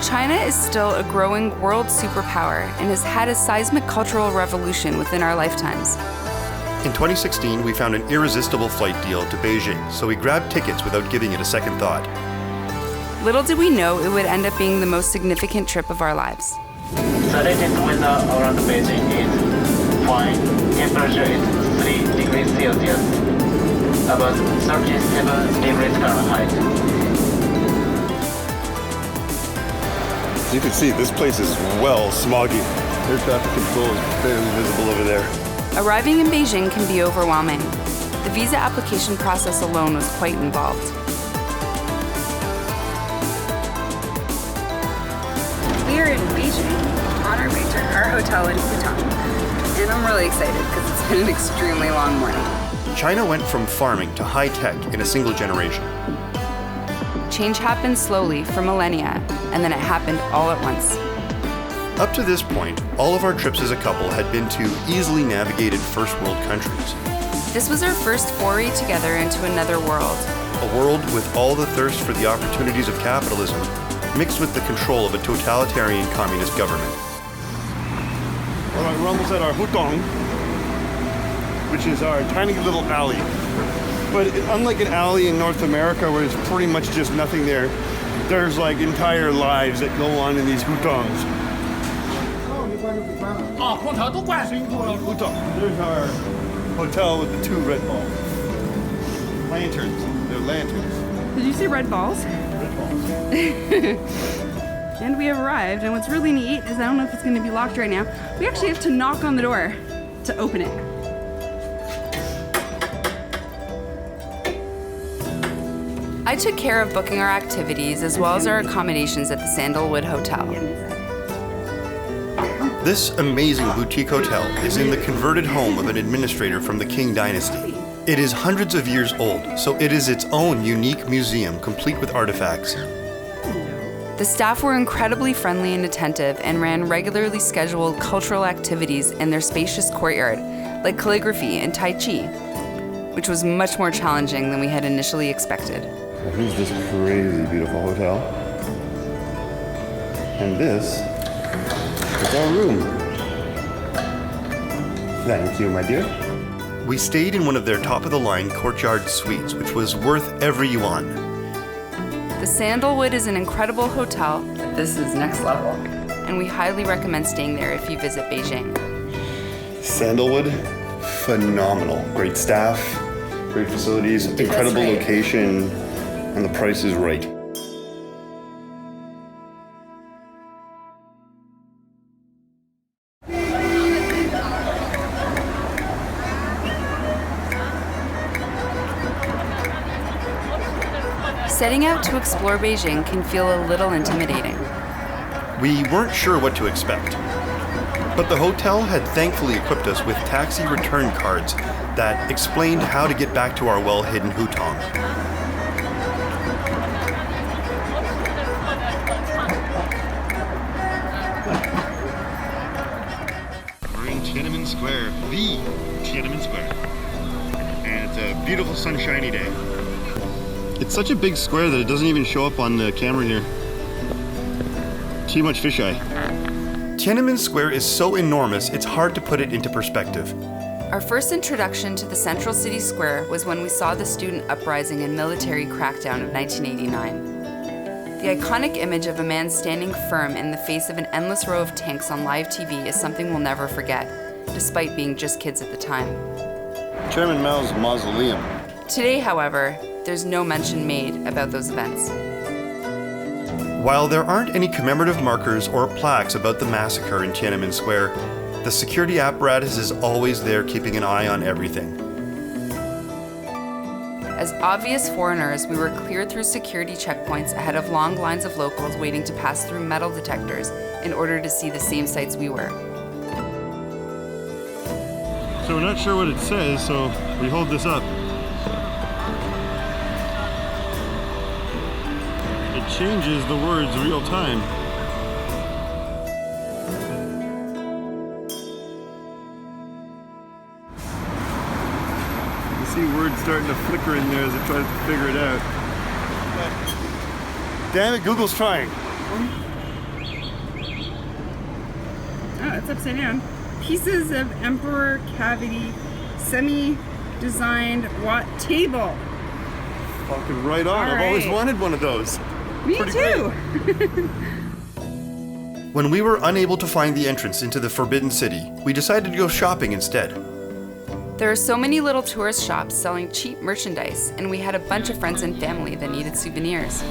China is still a growing world superpower and has had a seismic cultural revolution within our lifetimes. In 2016, we found an irresistible flight deal to Beijing, so we grabbed tickets without giving it a second thought. Little did we know it would end up being the most significant trip of our lives. The latest weather around Beijing is fine. Temperature is 3 degrees Celsius, about 37 degrees Fahrenheit. As you can see, this place is well smoggy. Air traffic control is barely visible over there. Arriving in Beijing can be overwhelming. The visa application process alone was quite involved. We are in Beijing on our way to our hotel in Pudong, and I'm really excited because it's been an extremely long morning. China went from farming to high tech in a single generation. Change happened slowly for millennia, and then it happened all at once. Up to this point, all of our trips as a couple had been to easily navigated first world countries. This was our first foray together into another world. A world with all the thirst for the opportunities of capitalism, mixed with the control of a totalitarian communist government. All right, we're almost at our Hutong, which is our tiny little alley. But unlike an alley in North America where there's pretty much just nothing there, there's like entire lives that go on in these hutongs. There's our hotel with the 2 red balls. Lanterns. They're lanterns. Did you say red balls? Red balls. And we have arrived, and what's really neat is I don't know if it's going to be locked right now. We actually have to knock on the door to open it. I took care of booking our activities as well as our accommodations at the Sandalwood Hotel. This amazing boutique hotel is in the converted home of an administrator from the Qing dynasty. It is hundreds of years old, so it is its own unique museum complete with artifacts. The staff were incredibly friendly and attentive and ran regularly scheduled cultural activities in their spacious courtyard, like calligraphy and Tai Chi, which was much more challenging than we had initially expected. Well, here's this crazy beautiful hotel. And this is our room. Thank you, my dear. We stayed in one of their top-of-the-line courtyard suites, which was worth every yuan. The Sandalwood is an incredible hotel. This is next level. And we highly recommend staying there if you visit Beijing. Sandalwood, phenomenal. Great staff, great facilities, incredible location, and the price is right. Setting out to explore Beijing can feel a little intimidating. We weren't sure what to expect, but the hotel had thankfully equipped us with taxi return cards that explained how to get back to our well-hidden hutong. We're in Tiananmen Square, the Tiananmen Square, and it's a beautiful sunshiny day. It's such a big square that it doesn't even show up on the camera here. Too much fisheye. Tiananmen Square is so enormous, it's hard to put it into perspective. Our first introduction to the central city square was when we saw the student uprising and military crackdown of 1989. The iconic image of a man standing firm in the face of an endless row of tanks on live TV is something we'll never forget, despite being just kids at the time. Chairman Mao's mausoleum. Today, however, there's no mention made about those events. While there aren't any commemorative markers or plaques about the massacre in Tiananmen Square, the security apparatus is always there keeping an eye on everything. As obvious foreigners, we were cleared through security checkpoints ahead of long lines of locals waiting to pass through metal detectors in order to see the same sights we were. So we're not sure what it says, so we hold this up. It changes the words real time. You see words starting to flicker in there as it tries to figure it out. Damn it, Google's trying. Oh, it's upside down. Pieces of emperor cavity semi-designed watt table. Fucking right on. All I've always right. wanted one of those. Me Pretty too. When we were unable to find the entrance into the Forbidden City, we decided to go shopping instead. There are so many little tourist shops selling cheap merchandise, and we had a bunch of friends and family that needed souvenirs.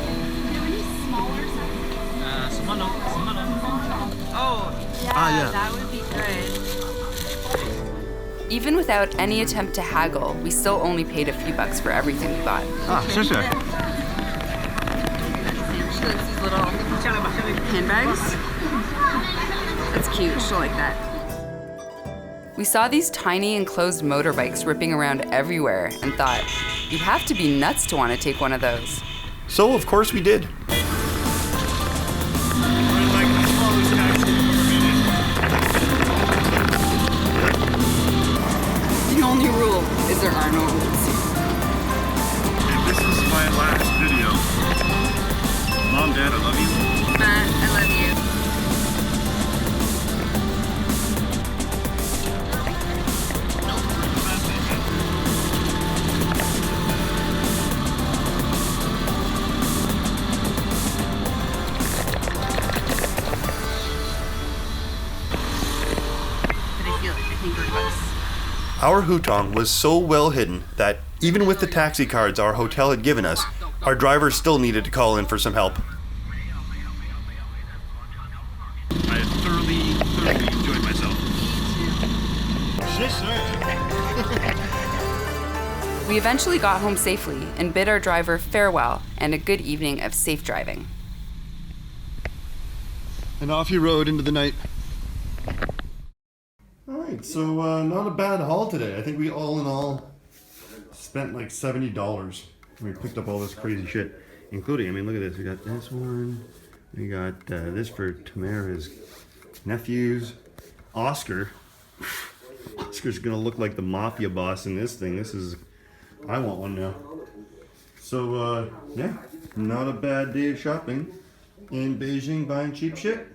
That would be good. Even without any attempt to haggle, we still only paid a few bucks for everything we bought. She likes these little handbags. That's cute. She'll like that. We saw these tiny enclosed motorbikes ripping around everywhere and thought, you'd have to be nuts to want to take one of those. So, of course, we did. The only rule is there are no rules. And this is my last video. Mom, Dad, I love you. Matt, I love you. Our hutong was so well hidden that even with the taxi cards our hotel had given us, our driver still needed to call in for some help. I thoroughly enjoyed myself. We eventually got home safely and bid our driver farewell and a good evening of safe driving. And off he rode into the night. Alright, so not a bad haul today. I think we all in all spent like $70. We picked up all this crazy shit, including, I mean, look at this. We got this one. We got this for Tamara's nephews. Oscar. Oscar's gonna look like the mafia boss in this thing. This is, I want one now. So, yeah, not a bad day of shopping in Beijing buying cheap shit.